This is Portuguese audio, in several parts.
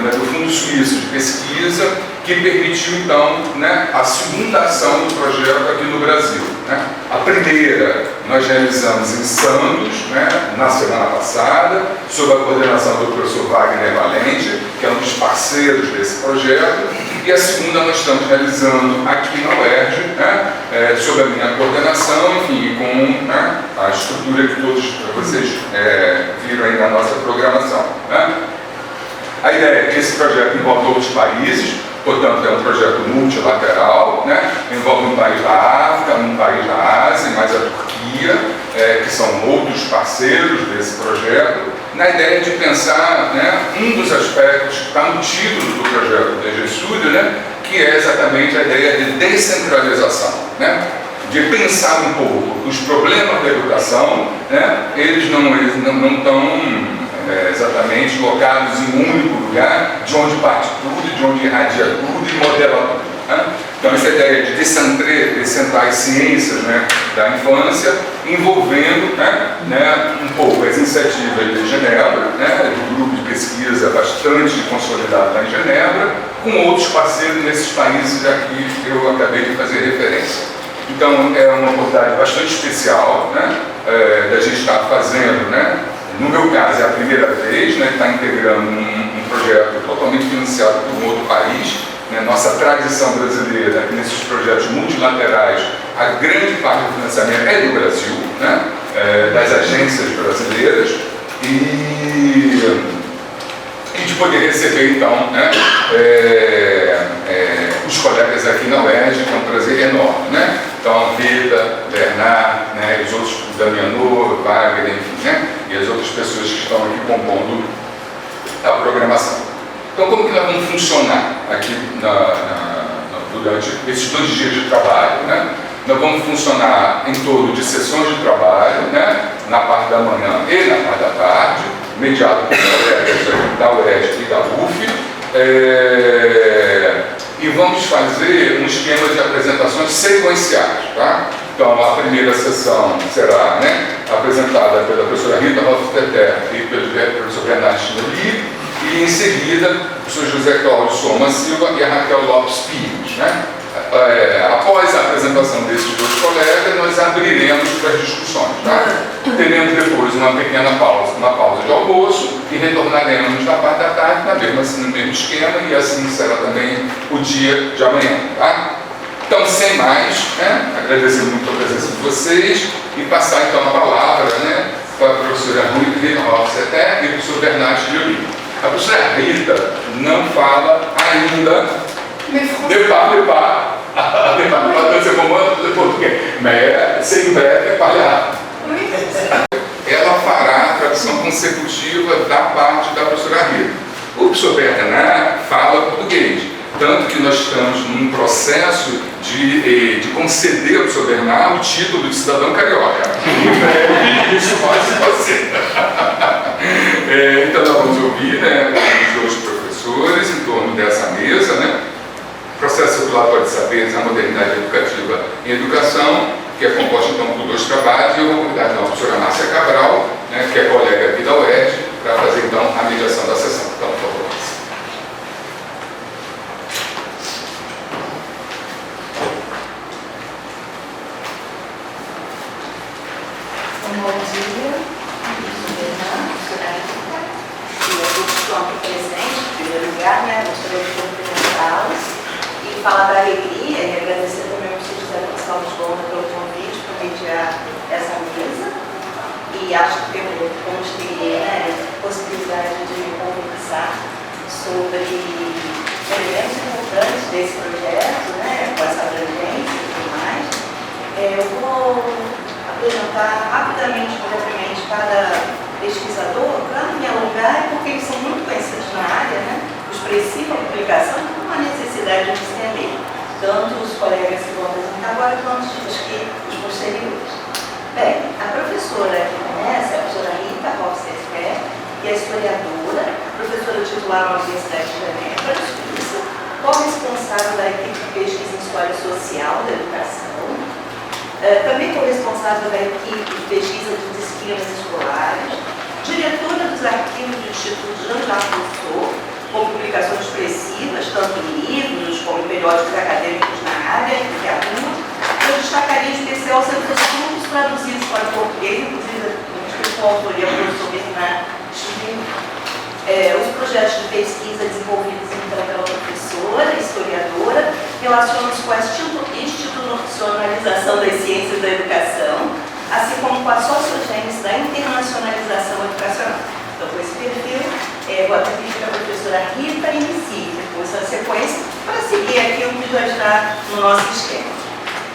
né, do Fundo Suíço de Pesquisa, que permitiu, então, né, a segunda ação do projeto aqui no Brasil. Né? A primeira nós realizamos em Santos, né, na semana passada, sob a coordenação do professor Wagner Valente, que é um dos parceiros desse projeto, e a segunda nós estamos realizando aqui na UERJ, né, sob a minha coordenação, enfim, com, né, a estrutura que todos vocês viram aí na nossa programação. Né? A ideia é que esse projeto envolve outros países, portanto, é um projeto multilateral, né? Envolve um país da África, um país da Ásia, mais a Turquia, que são outros parceiros desse projeto, na ideia de pensar, né, um dos aspectos que está no título do projeto DG Studio, né, que é exatamente a ideia de descentralização, né? De pensar um pouco os problemas da educação, né? Eles não estão exatamente locados em um único lugar, de onde parte tudo, de onde irradia tudo e modela tudo. Né? Então, essa ideia de descentrar as ciências, né, da infância, envolvendo, né, um pouco as iniciativas de Genebra, né, do grupo de pesquisa bastante consolidado lá em Genebra, com outros parceiros nesses países aqui que eu acabei de fazer referência. Então, é uma oportunidade bastante especial, né, da gente estar fazendo, né. No meu caso, é a primeira vez, né, que está integrando um projeto totalmente financiado por um outro país. Né, nossa tradição brasileira, nesses projetos multilaterais, a grande parte do financiamento é do Brasil, né, das agências brasileiras, e de poder receber, então, né, os colegas aqui na UERJ, que é um prazer enorme. Né? Então, a Rita, Bernard, né, os outros, Damiano, Wagner, enfim, né, e as outras pessoas que estão aqui compondo a programação. Então, como que nós vamos funcionar aqui durante esses 2 dias de trabalho? Né? Nós vamos funcionar em torno de sessões de trabalho, né, na parte da manhã e na parte da tarde, mediado por colegas da UERJ e da UF, e vamos fazer um esquema de apresentações sequenciais. Tá? Então, a primeira sessão será, né, apresentada pela professora Rita Hofstetter e pelo professor Bernard Chinoli, e em seguida o professor José Cláudio Soma Silva e a Raquel Lopes Pires. Né? Após a apresentação desses 2 colegas, nós abriremos para as discussões. Tá? Teremos depois uma pequena pausa, uma pausa de almoço, e retornaremos na parte da tarde, no mesmo esquema, e assim será também o dia de amanhã. Tá? Então, sem mais, né, agradecer muito a presença de vocês e passar então a palavra, né, para a professora Rita Hofstetter e o professor Bernard Chinoli. A professora Rita não fala ainda, mas sem breve é palhar. Ela fará a tradução consecutiva da parte da professora Rita. O professor Bernard fala português, tanto que nós estamos num processo de conceder ao professor Bernard o título de cidadão carioca. Isso pode ser. Então nós vamos ouvir, né, os 2 professores em torno dessa mesa, né? Processo circulatório de saberes, a modernidade educativa em educação, que é composto então por 2 trabalhos, e eu vou convidar então a professora Márcia Cabral, né, que é colega aqui da UERJ, para fazer então a mediação da sessão. Então, por favor. Bom dia, e a todos que estão aqui presentes. Em primeiro lugar, né, gostaria de cumprimentá-los e falar da alegria e agradecer também ao professor José Gonçalves Gomes pelo convite para mediar essa mesa. E acho que vamos ter, né, possibilidade de conversar sobre elementos importantes desse projeto, né, com essa abrangência e tudo mais. Eu vou apresentar rapidamente, brevemente, cada pesquisador, para não me alongar, porque eles são muito conhecidos na área, né? Expressiva publicação, com uma necessidade de se ler, tanto os colegas que vão apresentar agora, quanto os posteriores. Bem, a professora que conhece é a professora Rita Hofstetter, que é historiadora, professora titular na Universidade de Genebra, Suíça, corresponsável da equipe de pesquisa em História Social da Educação, também corresponsável da equipe de pesquisa de disciplinas escolares, diretora dos arquivos do Instituto Jean-Jacques Rousseau, com publicação publicações expressivas, tanto em livros como em periódicos acadêmicos na área, que atua. Eu destacaria em especial os seus estudos traduzidos para o português, inclusive com a autoria do professor Bernardo Schwinn. Os projetos de pesquisa desenvolvidos então pela professora, historiadora, relacionam-se com a institucionalização das ciências da educação, assim como com a sociogênese da internacionalização educacional. Então, com esse perfil, vou até pedir para a professora Rita inicie depois a sequência para seguir aquilo que já está no nosso esquema.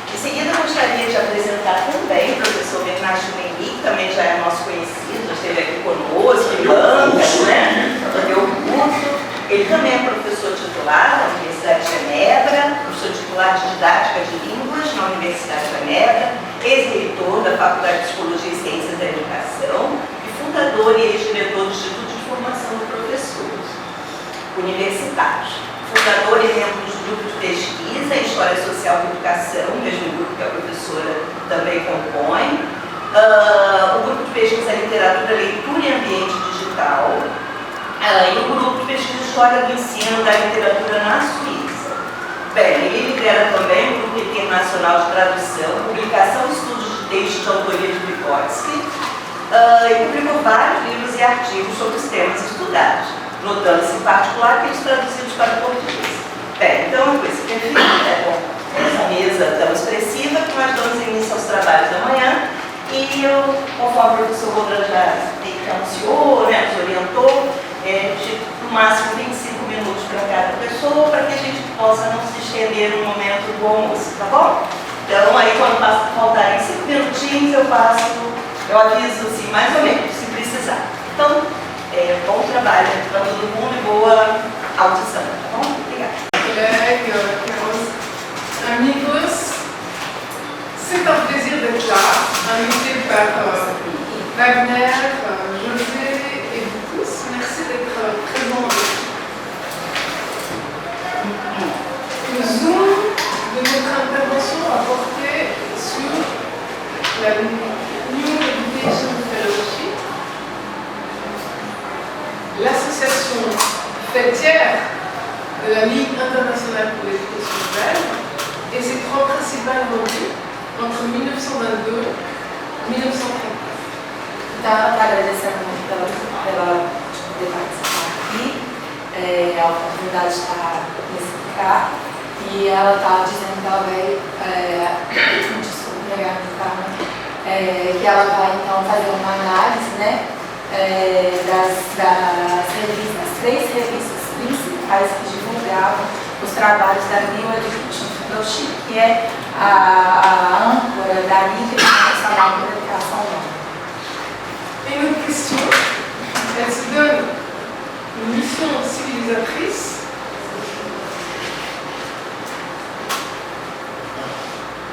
Em seguida, eu gostaria de apresentar também o professor Bernardo Schwinn, que também já é nosso conhecido, já esteve aqui conosco, em bancas, né? Deu curso. Ele também é professor titular da Universidade de Genebra, professor titular de Didática de Línguas na Universidade de Genebra, ex-reitor da Faculdade de Psicologia e Ciências da Educação e fundador e ex-diretor do Instituto de Formação de Professores Universitários. Fundador e membro do grupo de pesquisa em História Social da Educação, mesmo grupo que a professora também compõe. O grupo de pesquisa Literatura, Leitura e Ambiente Digital. E o grupo de pesquisa História do Ensino da Literatura na Suíça. Bem, ele lidera também o Grupo Internacional de Tradução, Publicação e Estudos de Texto de autoria de Vygotsky, e publicou vários livros e artigos sobre os temas estudados, notando-se em particular aqueles traduzidos para o português. Bem, então, com esse perfil, com essa mesa tão expressiva, que nós damos início aos trabalhos da manhã, e eu, conforme o professor Rodran já anunciou, né, nos orientou, de no máximo 25 minutos para cada pessoa, para que a gente possa não se estender no momento do almoço, tá bom? Então, aí quando faltarem 5 minutinhos, eu aviso assim, mais ou menos, se precisar. Então, bom trabalho para todo mundo e boa audição, tá bom? Obrigada. Collègues, amigos, c'est un plaisir d'être là, invité par Wagner, José et vous tous. Merci d'être présents. Le zoom de notre intervention va porter sur la New Education Fellowship, l'association fêtière de la Ligue internationale pour l'éducation nouvelle et ses 3 principales revues entre 1922 e 1934. Então, ela está agradecendo muito pela poder participar aqui, a oportunidade de estar nesse lugar, e ela está dizendo que ela vai, desculpa, pegar no carro, que ela vai então fazer uma análise, né, das 3 revistas principais que divulgavam os trabalhos da New Education Fellowship, que é a âncora da Liga Internacional de Educação Humana. Et une autre question, elle se donne une mission civilisatrice.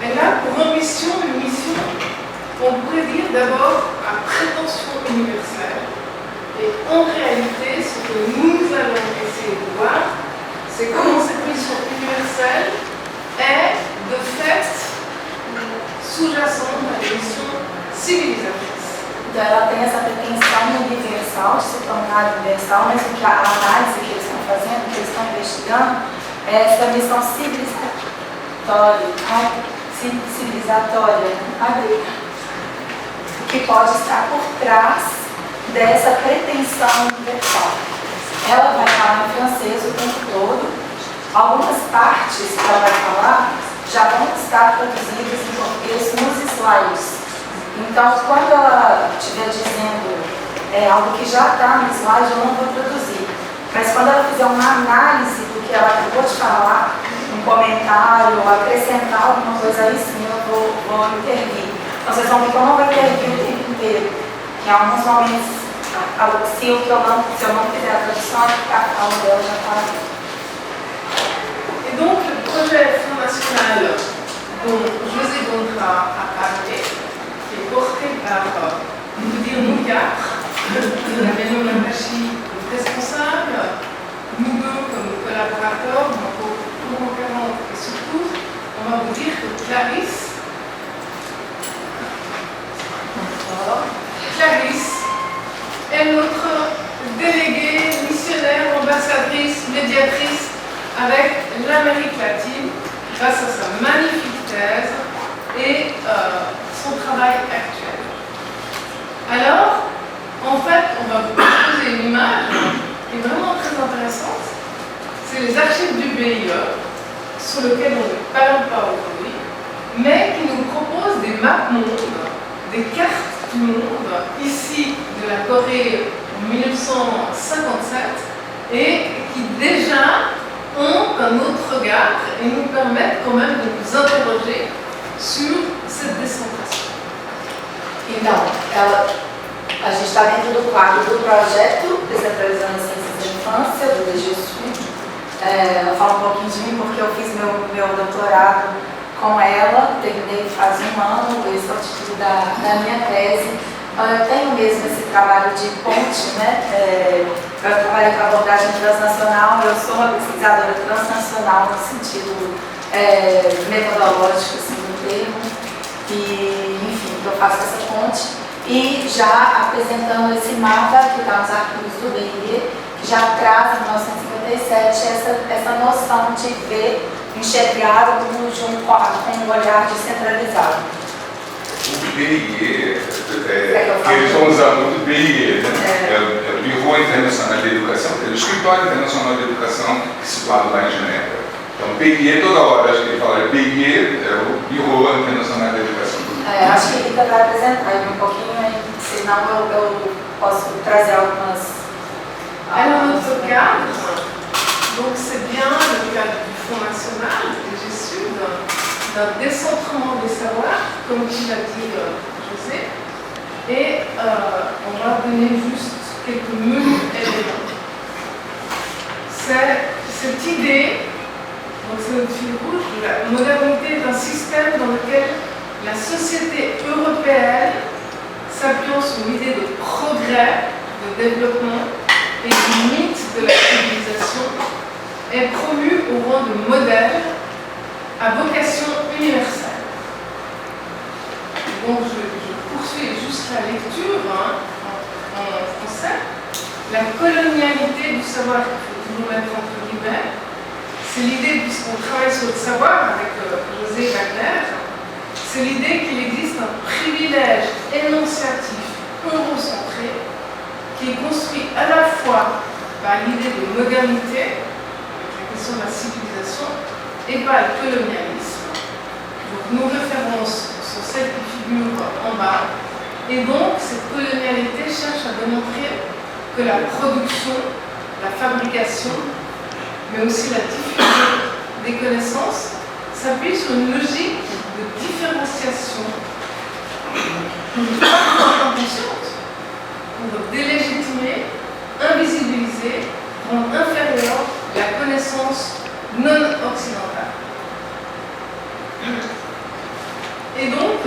Elle a pour ambition une mission, on pourrait dire d'abord à prétention universelle. Et en réalité, ce que nous allons essayer de voir, c'est comment cette mission universelle est de fait sous-jacente à une mission civilisatrice. Então, ela tem essa pretensão universal, de se tornar universal, mas o que a análise que eles estão fazendo, que eles estão investigando, é essa missão civilizatória, que pode estar por trás dessa pretensão universal. Ela vai falar em francês o tempo todo, algumas partes que ela vai falar já vão estar traduzidas em português nos slides. Então, quando ela estiver dizendo algo que já está no slide, eu não vou traduzir. Mas quando ela fizer uma análise do que ela acabou de falar, um comentário, ou acrescentar alguma coisa, aí sim eu vou intervir. Então, vocês vão ver que eu não vou intervir o tempo inteiro. Em alguns momentos, se eu não fizer a tradução, a fala dela já está ali. Et donc, le projet Fonds National dont José Gondra a parlé, qui est porté par, on peut dire, nous 4, la Maison Nakashi comme responsable, nous 2 comme collaborateurs, donc au courant 40, et surtout, on va vous dire que Clarisse est notre déléguée, missionnaire, ambassadrice, médiatrice avec l'Amérique latine grâce à sa magnifique thèse et son travail actuel. Alors, en fait, on va vous proposer une image qui est vraiment très intéressante. C'est les archives du BIE, sur lesquelles on ne parle pas aujourd'hui, mais qui nous proposent des maps mondes, des cartes du monde, ici de la Corée en 1957, et qui déjà ont un autre regard et nous permettent quand même de nous interroger sur cette décentration. Então, a gente está dentro do quadro do projeto Descentralizando as Ciências da Infância, do DGSU. Eu falo um pouquinho de mim porque eu fiz meu doutorado com ela, terminei faz um ano, esse é o título da minha tese. Eu tenho mesmo esse trabalho de ponte, né? Eu trabalhei com abordagem transnacional, eu sou uma pesquisadora transnacional no sentido metodológico, assim, do termo, e, enfim, eu faço essa ponte. E já apresentando esse mapa que está nos arquivos do BIE, que já traz em 1957 essa noção de ver, enxergar o mundo com um olhar descentralizado. O BIE, eles vão usar muito BIE, né? É o Bureau Internacional de Educação, é o Escritório Internacional de Educação, que é situado lá em Genebra. Então, BIE, toda hora acho que ele fala BIE, é o Bureau Internacional de Educação. Acho que a Rita vai apresentar um pouquinho, senão eu posso trazer algumas... Alors, notre cadre, donc c'est bien le cadre du Fonds national des GSU, d'un décentrement des savoirs, comme tu l'as dit, José, et on va donner juste quelques menus éléments. C'est cette idée, donc c'est notre fil rouge, de la modernité d'un système dans lequel la société européenne, s'appuyant sur l'idée de progrès, de développement et du mythe de la civilisation, est promue au rang de modèle à vocation universelle. Donc je poursuis juste la lecture en français. La colonialité du savoir, qu'il faut toujours mettre entre guillemets, c'est l'idée, puisqu'on travaille sur le savoir avec José Wagner, c'est l'idée qu'il existe un privilège énonciatif eurocentré qui est construit à la fois par l'idée de modernité, avec la question de la civilisation, et par le colonialisme. Donc nos références sont celles qui figurent en bas, et donc cette colonialité cherche à démontrer que la production, la fabrication, mais aussi la diffusion des connaissances s'appuie sur une logique de différenciation parfois inconsciente pour délégitimer, invisibiliser, rendre inférieure la connaissance non occidentale. Et donc,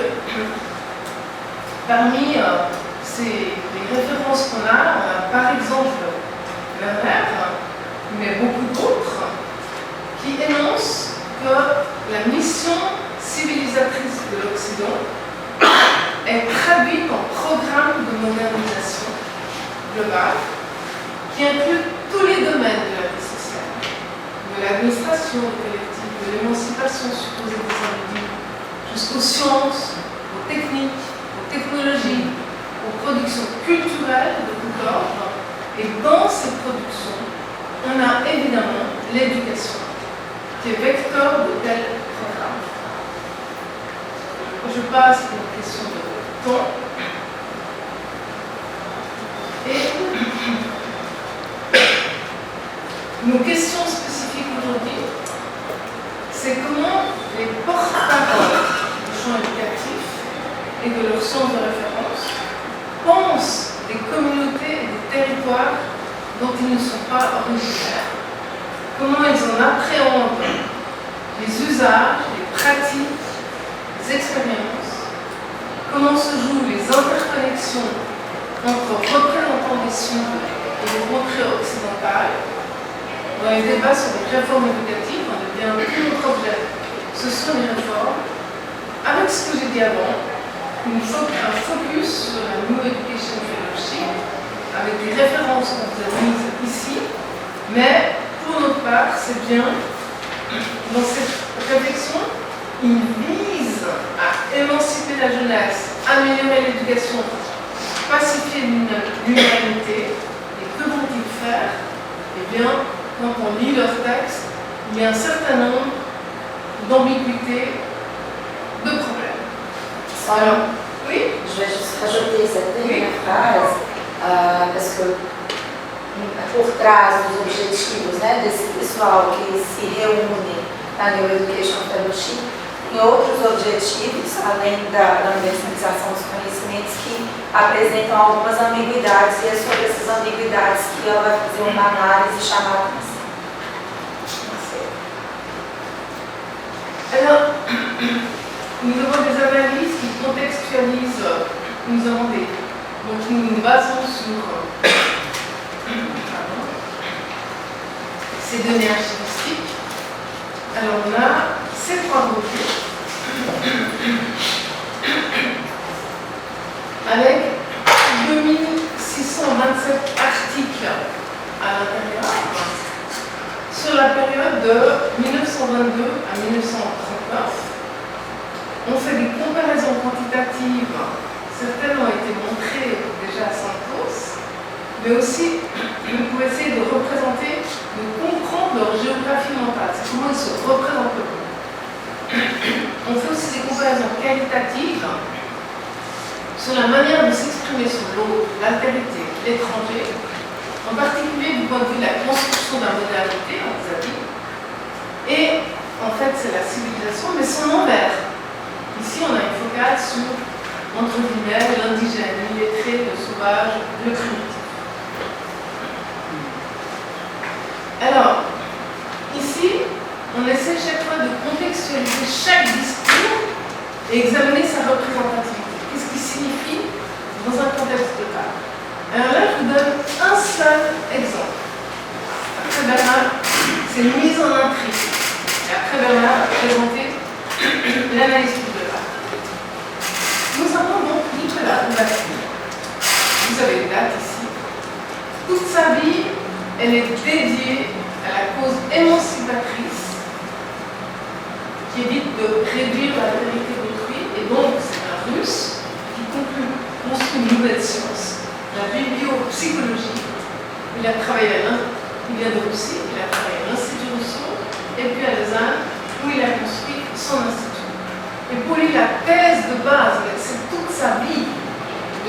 parmi les références qu'on a, par exemple Werner, mais beaucoup d'autres, qui énoncent que la mission civilisatrice de l'Occident est traduite en programme de modernisation globale qui inclut tous les domaines de la vie sociale, de l'administration collective, de l'émancipation supposée des individus, jusqu'aux sciences, aux techniques, aux technologies, aux productions culturelles de tout ordre. Et dans ces productions, on a évidemment l'éducation, qui est vecteur de tels programmes. Je passe à une question de temps. Et nos questions spécifiques aujourd'hui, c'est comment les porte-paroles du champ éducatif et de leur sens de référence pensent des communautés et des territoires dont ils ne sont pas originaires, comment ils en appréhendent les usages, les pratiques, les expériences, comment se jouent les interconnexions entre représentants des Sud et les contrées occidentales. Dans les débats sur les réformes éducatives, on a bien pris notre objet, ce sont les réformes, avec ce que j'ai dit avant, un focus sur la New Education Fellowship, avec des références qu'on vous a mises ici, mais pour c'est bien. Dans cette réflexion, il vise à émanciper la jeunesse, améliorer l'éducation, pacifier l'humanité. Et que vont-ils faire? Eh bien, quand on lit leur texte, il y a un certain nombre d'ambiguïtés, de problèmes. Alors, oui? Je vais juste rajouter cette dernière phrase, parce que por trás dos objetivos, né, desse pessoal que se reúne na New Education Fellowship, tem outros objetivos, além da universalização dos conhecimentos, que apresentam algumas ambiguidades, e é sobre essas ambiguidades que ela vai fazer uma análise e chamar a atenção. Alors, nous avons des analyses qui contextualisent, nous avons des. Donc, nous nous basons sur ces données archivistiques. Alors, on a ces trois groupes avec 2627 articles à l'intérieur sur la période de 1922 à 1939. On fait des comparaisons quantitatives, certaines ont été montrées déjà à Santos, mais aussi pour essayer de représenter, de comprendre leur géographie mentale, c'est comment ils se représentent le monde. On fait aussi des comparaisons qualitatives sur la manière de s'exprimer sur l'autre, l'altérité, l'étranger, en particulier du point de vue de la construction de la modernité, on vous a dit. Et en fait, c'est la civilisation, mais son envers. Ici, on a une focale sur, entre guillemets, l'indigène, l'illettré, le sauvage, le primitif. Alors, ici, on essaie chaque fois de contextualiser chaque discours et examiner sa représentativité. Qu'est-ce qui signifie dans un contexte de cas? Alors là, je vous donne un seul exemple. Après Bernard, c'est une mise en intrigue. Et après Bernard a présenté l'analyse de l'art. Nous avons donc Nicolas Bourbaki. Vous avez une date ici. Toute sa vie, elle est dédiée à la cause émancipatrice qui évite de réduire la vérité d'autrui. Et donc, c'est un russe qui construit une nouvelle science, la bibliopsychologie. Il a travaillé il vient de Russie, il a travaillé à l'Institut Rousseau, et puis à Lausanne, où il a construit son institut. Et pour lui, la thèse de base, c'est toute sa vie.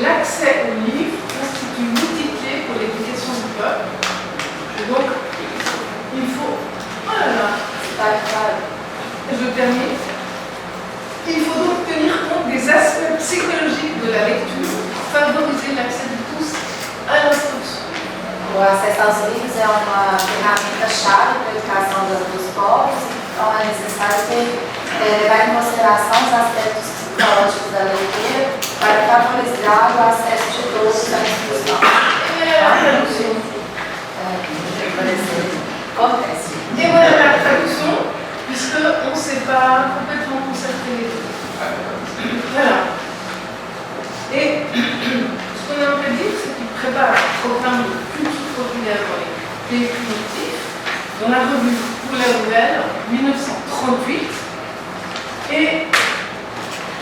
L'accès au livre constitue l'outil clé pour l'éducation du peuple. Et donc, il faut... Oh là là, je termine. Il faut donc tenir compte des aspects psychologiques de la lecture, favoriser l'accès de tous à l'instruction. O acesso aos livros é uma ferramenta-chave para a educação dos povos, então é necessário levar em consideração os aspectos psicológicos da leitura para favorizar o acesso de todos à instrução. Et voilà la traduction, puisqu'on ne s'est pas complètement concerté les deux. Voilà. Et ce qu'on a envie de dire, c'est qu'il prépare un programme de culture populaire dans les pays primitifs, dans la revue Pour la Nouvelle, en 1938, et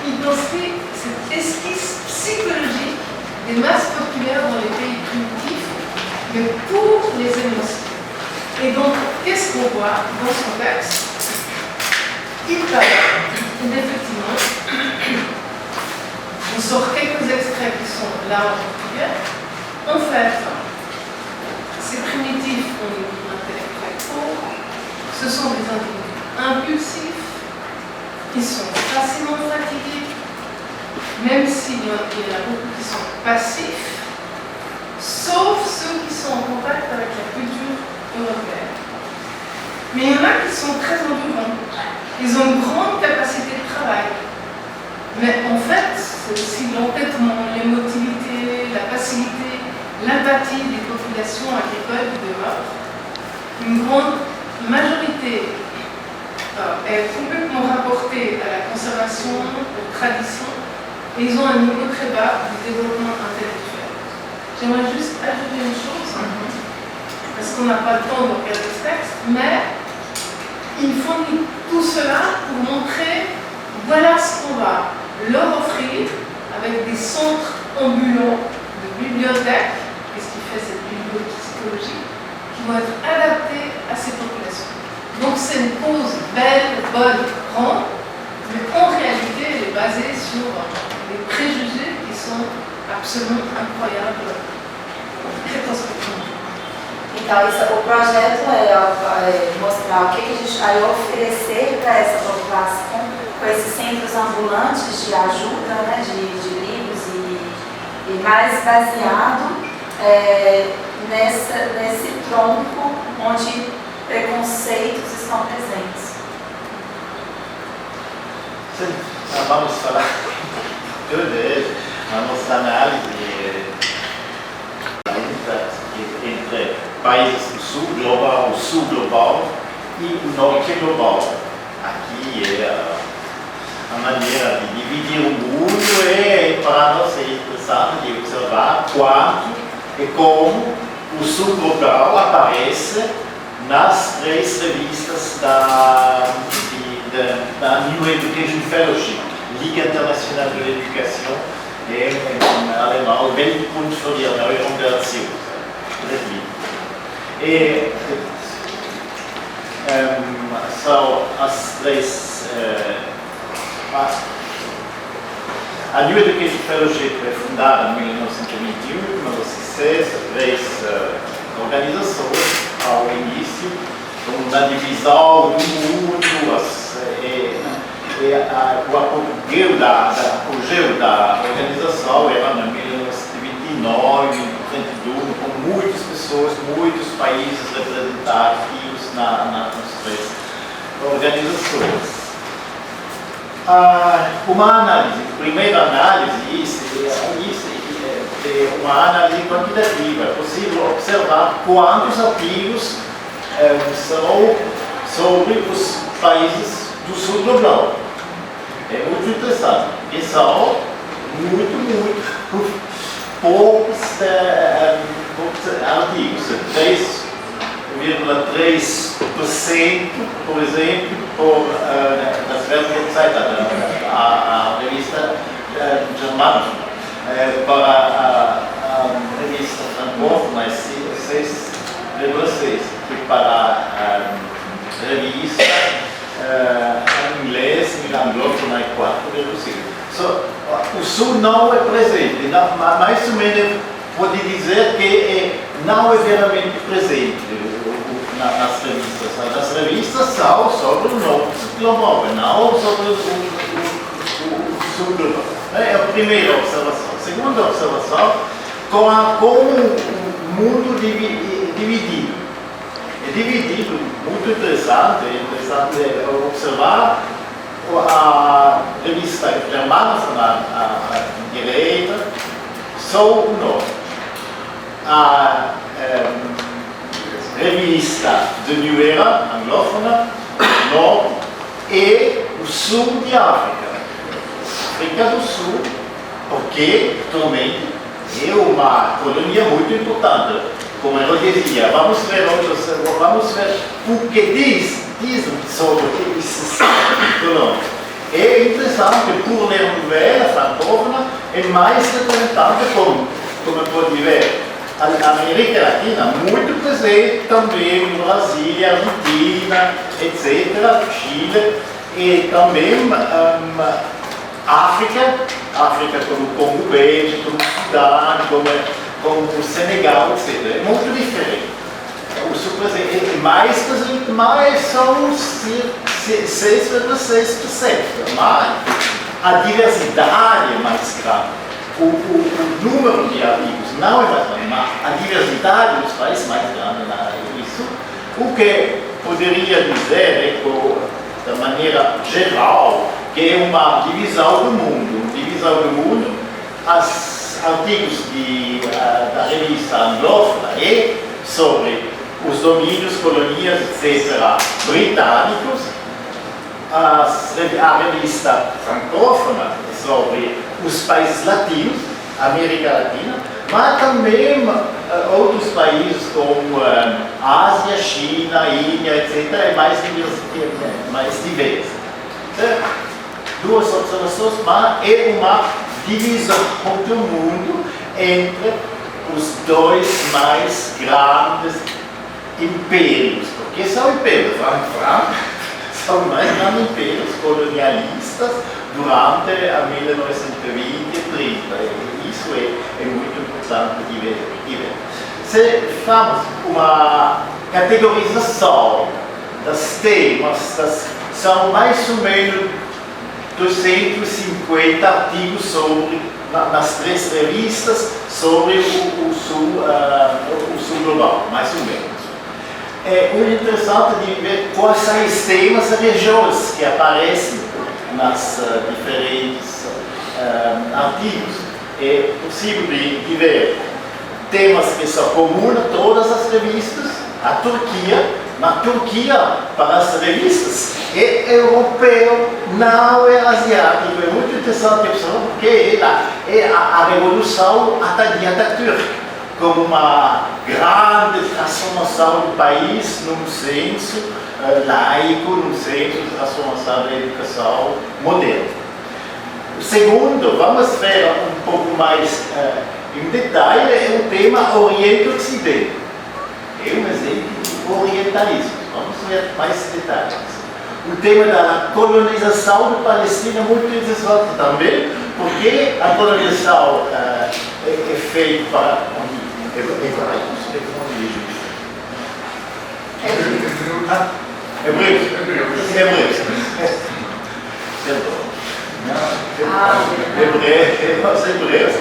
il construit cette esquisse psychologique des masses populaires dans les pays primitifs, mais pour les émotions. Et donc, qu'est-ce qu'on voit dans son texte? Il parle d'effectivement, on sort quelques extraits qui sont là en portugais. En fait, ces primitifs ont une vie intellectuelle pauvre, ce sont des individus impulsifs, ils sont facilement fatigués, même s'il y en a beaucoup qui sont passifs, sauf ceux qui sont en contact avec la culture européenne. Mais il y en a qui sont très endurants. Ils ont une grande capacité de travail. Mais en fait, c'est aussi l'entêtement, l'émotivité, la facilité, l'apathie des populations agricoles qui demeurent. Une grande majorité est complètement rapportée à la conservation, aux traditions, et ils ont un niveau très bas de développement intellectuel. J'aimerais juste ajouter une chose, parce qu'on n'a pas le temps de regarder ce texte, mais ambulants de bibliothèques, qu'est-ce qui fait cette bibliopsychologie, qui vont être adaptés à ces populations. Donc c'est une cause belle, bonne, grande, mais en réalité elle est basée sur des préjugés qui sont absolument incroyables, rétrospectivement. Então, o projeto é mostrar o que a gente vai oferecer para essa população com esses centros ambulantes de ajuda, né, de livros e mais baseado nesse tronco onde preconceitos estão presentes. Sim, vamos falar a nossa análise entre países do sul global, o sul global e o norte global. Aqui a maneira de dividir o mundo para nós é interessante de observar quanto e como o sul global aparece nas 3 revistas da New Education Fellowship, Liga Internacional de Educação, em alemão, Weltbund für die Erneuerung der Erziehung. São as 3. A New Education Fellowship foi fundada em 1921, mas vocês 3 organizações ao início, na divisão do mundo, o apogeu da organização era em 1929, 1931, com muitas pessoas, muitos países representativos nas 3 organizações. Uma análise, primeira análise, é uma análise quantitativa. É possível observar quantos artigos são sobre os países do sul global. É muito interessante, porque são muito poucos artigos, 3,3%, por exemplo, das Weltgezeiten, a revista germana, para a revista francófona é 6,6%, e para a revista em inglês e anglófona é 4,5%. O sul não é presente, mais ou menos pode dizer que não é verdadeiramente presente nas revistas. As revistas são sobre o norte global, não sobre o sul global. É a primeira observação. A segunda observação, como o mundo dividido. É dividido, muito interessante, observar a revista germana à direita, só o norte. A revista de New Era, anglófona, norte, e o sul de África. África do Sul, porque atualmente é uma colônia muito importante. Como eu dizia, vamos ver o que dizem sobre esses colônias. É interessante, por ler novela francófona, é mais representante, como pode ver, a América Latina, muito presente também no Brasil, Argentina, etc., Chile, e também África como o Congo Belge, como o Sudão, como o Senegal, etc. É muito diferente. O sul presente é mais presente, mas são 6,6%. Mas a diversidade é mais grande. O número de artigos não é mais grande, mas a diversidade dos países é mais grande. Isso. O que poderia dizer, da maneira geral, que é uma divisão do mundo. Os artigos da revista anglófona é sobre os domínios, colônias, etc., britânicos. A revista francófona é sobre os países latinos, América Latina, mas também outros países como Ásia, China, Índia, etc., é mais diverso. Duas observações, mas é uma divisão do mundo entre os dois mais grandes impérios, porque são impérios, são os mais grandes impérios colonialistas durante a 1920 e 30. E isso é muito importante de ver. Se fazemos uma categorização das temas, são mais ou menos 250 artigos nas 3 revistas sobre o sul global, mais ou menos. É muito interessante de ver quais são os temas e regiões que aparecem nas diferentes artigos. É possível de ver temas que são comuns a todas as revistas. A Turquia, na Turquia, para as revistas, é europeu, não é asiático. É muito interessante porque é a revolução de Atatürk, como uma grande transformação do país num senso laico, num senso de transformação da educação moderna. Segundo, vamos ver um pouco mais em detalhe, é o tema Oriente-Ocidente. É um exemplo de orientalismo. Vamos ver mais detalhes. O tema da colonização da Palestina é muito interessante também, porque a colonização é feita para hebreus. Hebreus.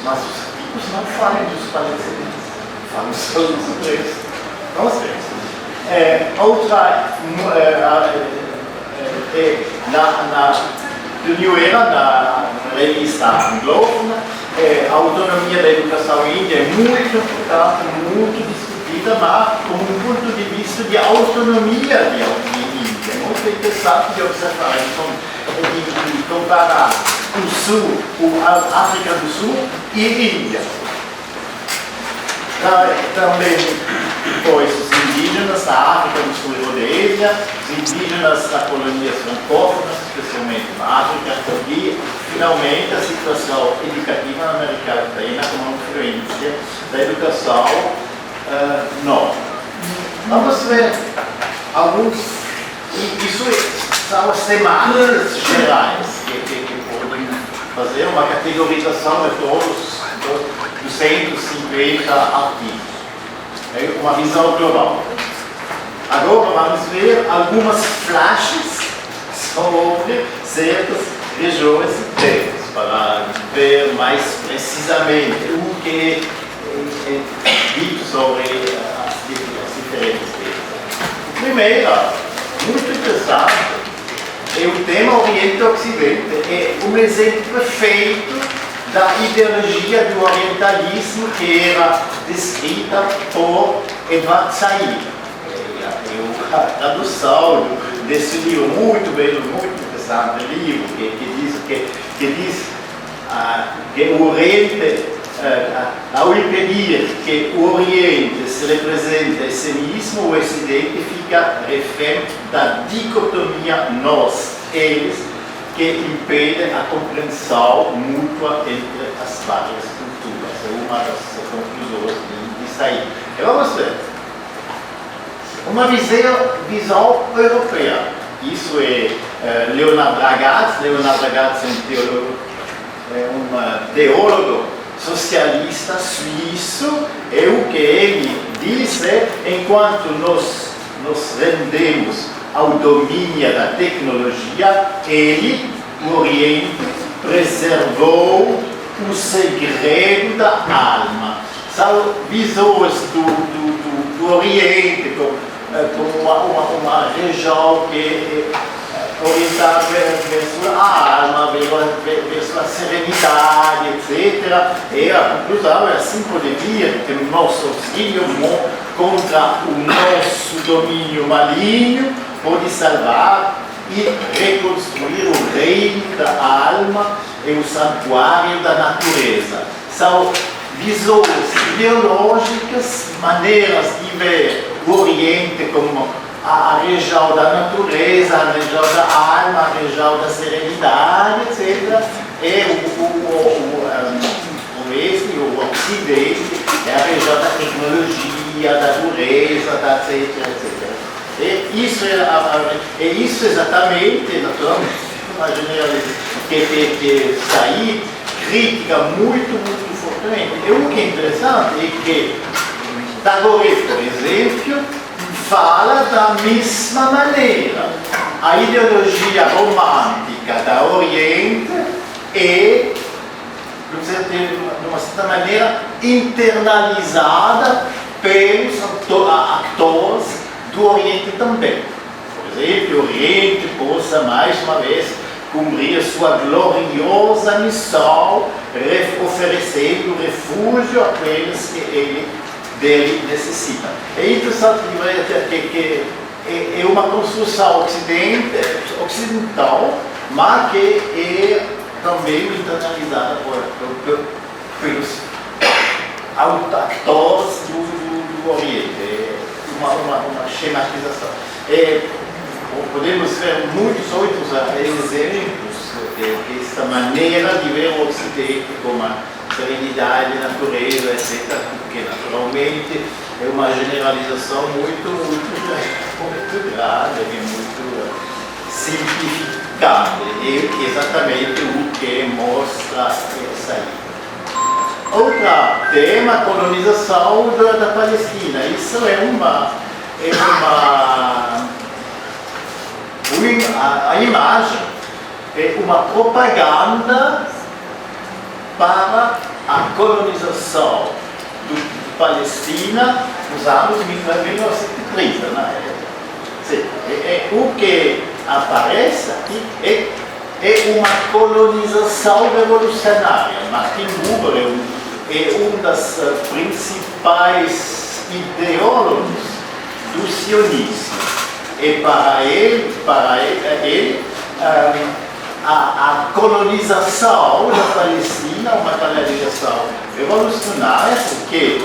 Mas os ricos não falam dos palestinos, falam só dos hebreus. Vamos ver. Outra, do New Era, na revista anglófona, a autonomia da educação índia é muito importante, muito discutida, mas como um ponto de vista de autonomia de Índia. É muito interessante de observar, de comparar o Sul, a África do Sul e Índia. Também depois os indígenas da África do Sul e Rodésia, os indígenas da colonias francófonas, especialmente na África, e finalmente a situação educativa na América Latina como uma influência da educação nova. Vamos ver alguns, isso são as temáticas gerais que podem fazer uma categorização de todos os 150 artigos. É uma visão global. Agora vamos ver algumas flashes sobre certas regiões e temas, para ver mais precisamente o que é dito sobre as diferentes temas. Primeiro, muito interessante, é o tema Oriente-Ocidente. É um exemplo perfeito da ideologia do orientalismo que era descrita por Edward Said. A tradução desse livro, muito belo, muito interessante livro, que diz que o Oriente, ao impedir que o Oriente se represente a si mesmo, o Ocidente fica refém da dicotomia nós-eles, que impedem a compreensão mútua entre as várias culturas. É uma das conclusões de Said. E vamos ver. Uma visão europeia. Isso é Leonard Ragaz. Leonard Ragaz é um teólogo socialista suíço. E o que ele diz é, enquanto nós nos rendemos ao domínio da tecnologia, ele, o Oriente, preservou o segredo da alma. São visões do Oriente como uma região que é orientada versus a alma, versus a serenidade, etc. E a conclusão é assim poderia que o nosso auxílio contra o nosso domínio maligno pode salvar e reconstruir o reino da alma e o santuário da natureza. São visões ideológicas, maneiras de ver o Oriente como a região da natureza, a região da alma, a região da serenidade, etc. oeste, o ocidente, é a região da tecnologia, da dureza, da etc, etc. E isso exatamente, naturalmente, uma generalização que Said critica muito fortemente. E o que é interessante é que Tagore, por exemplo, fala da mesma maneira. A ideologia romântica da Oriente é, de uma certa maneira, internalizada pelos atores do Oriente também. Por exemplo, o Oriente possa, mais uma vez, cumprir sua gloriosa missão, oferecendo refúgio àqueles que ele dele necessita. É interessante que é uma construção ocidental, mas que é também internalizada pelos atores do Oriente. É uma schematização. Podemos ver muitos outros exemplos dessa maneira de ver o Ocidente como a serenidade, natureza, etc., porque naturalmente é uma generalização muito grande e muito simplificada, é exatamente o que mostra essa aí. Outro tema, colonização da Palestina. Isso a imagem é uma propaganda para a colonização da Palestina nos anos 1930. O que aparece aqui é uma colonização revolucionária. Martin Buber é um dos principais ideólogos do sionismo. E para ele a colonização da Palestina é uma colonização revolucionária, porque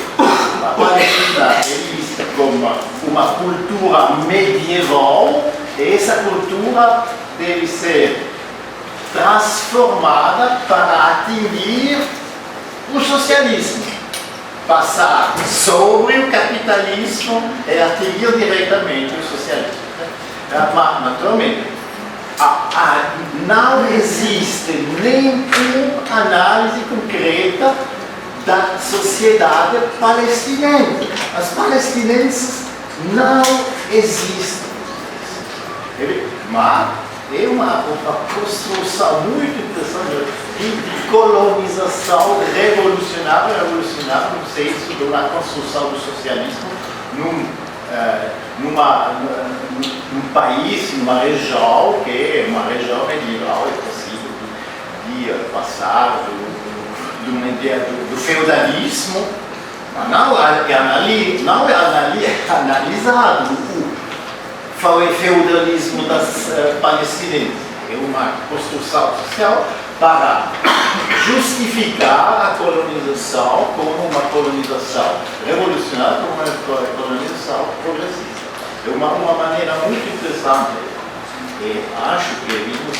a Palestina é vista como uma cultura medieval, e essa cultura deve ser transformada para atingir o socialismo, passar sobre o capitalismo e atingir diretamente o socialismo. Mas, naturalmente, não existe nenhuma análise concreta da sociedade palestinense. Os palestinenses não existem. Mas é uma construção muito interessante de colonização revolucionária no senso de uma construção do socialismo num país, numa região que é uma região medieval, é possível de passar do feudalismo, mas não é analisado o feudalismo das palestinenses. É uma construção social para justificar a colonização como uma colonização revolucionária, como uma colonização progressista. É uma maneira muito interessante e acho que vimos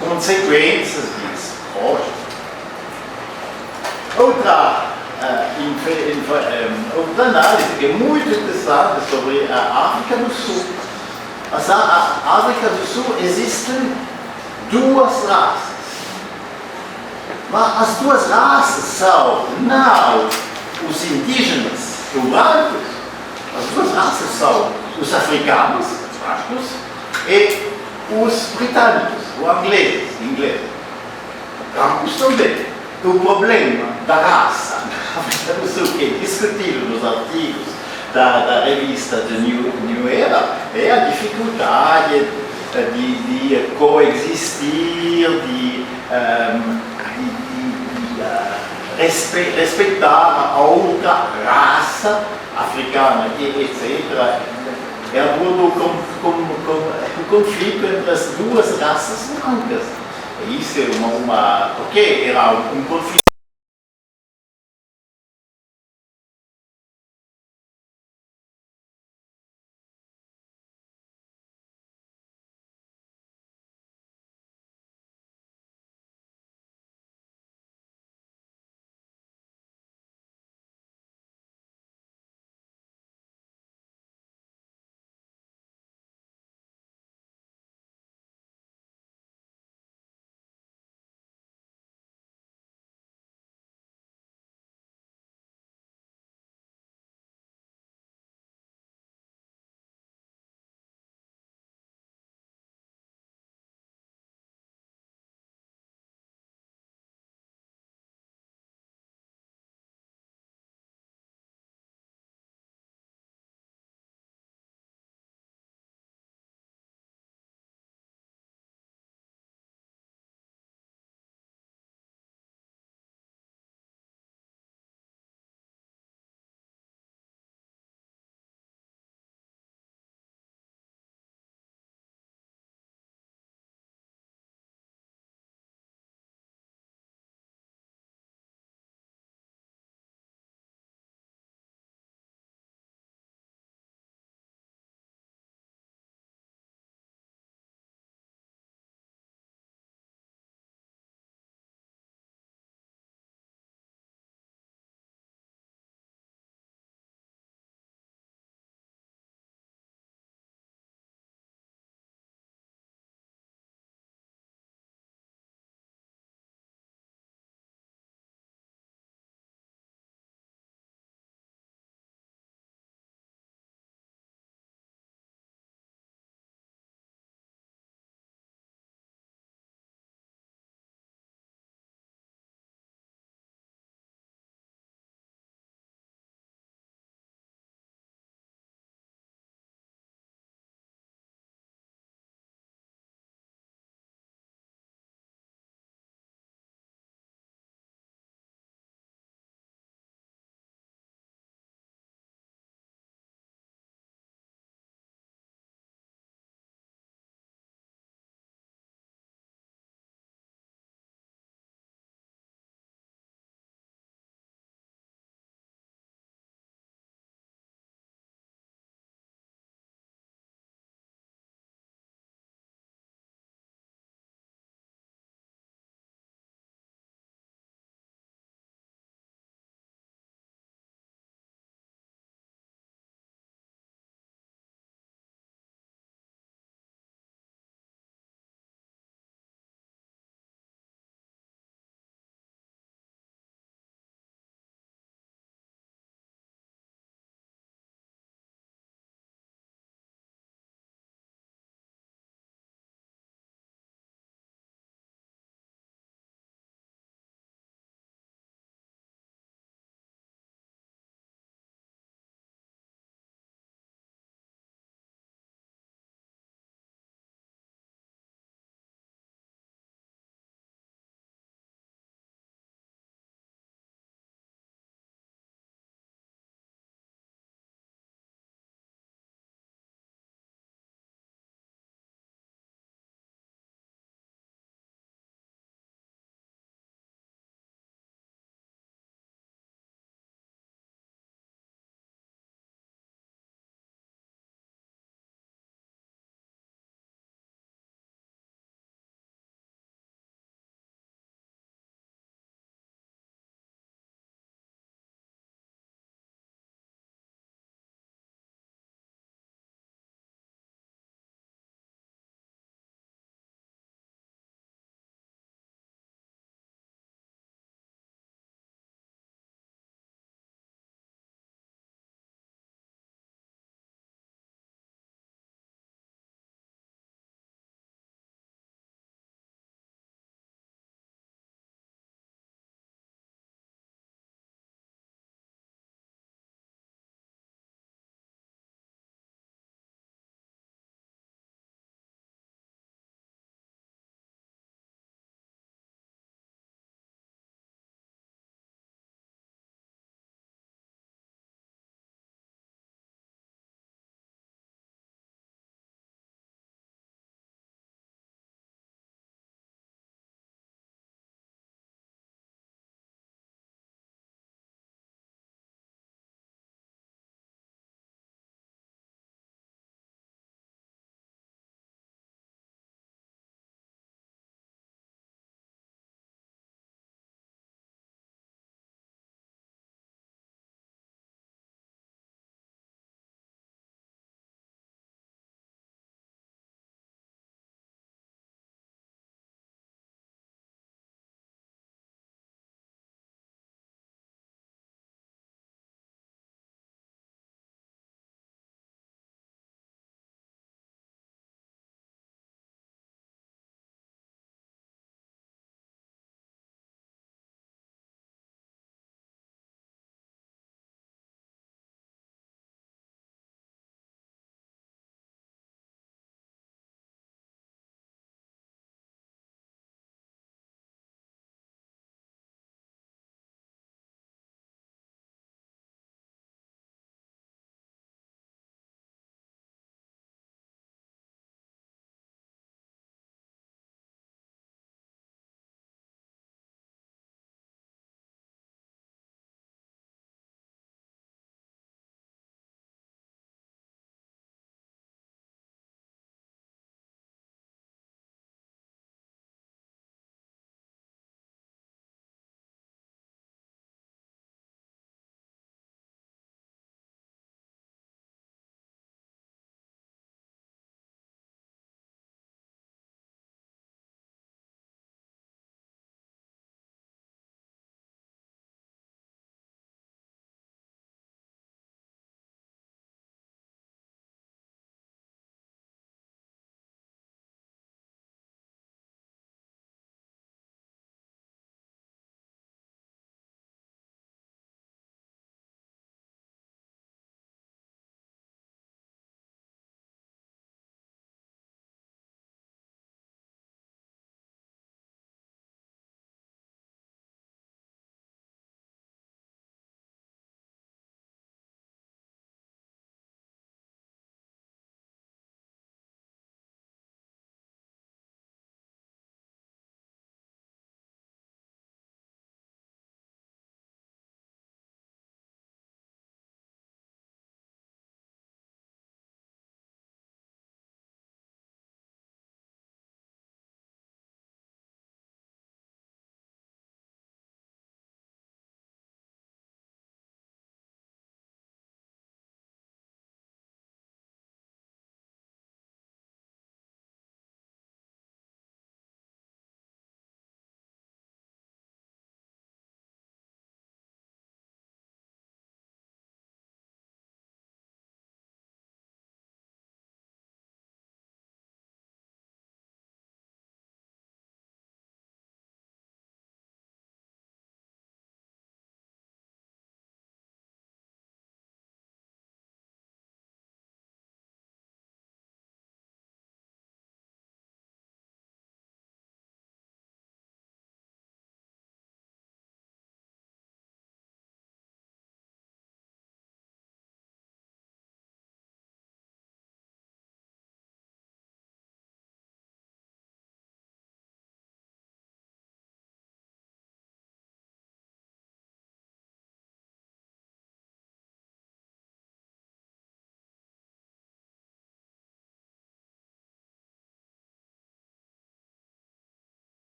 consequências disso hoje. Outra análise que é muito interessante sobre a África do Sul. Na África do Sul existem duas raças. Mas as duas raças são não os indígenas, os brancos, as duas raças são os africanos, os brancos, e os britânicos, os ingleses. Brancos também. O problema da raça na África do Sul, que é discutido nos artigos da revista de New Era, é a dificuldade de coexistir, de respeitar a outra raça africana, etc. É o conflito entre as duas raças brancas. Isso é porque era um conflito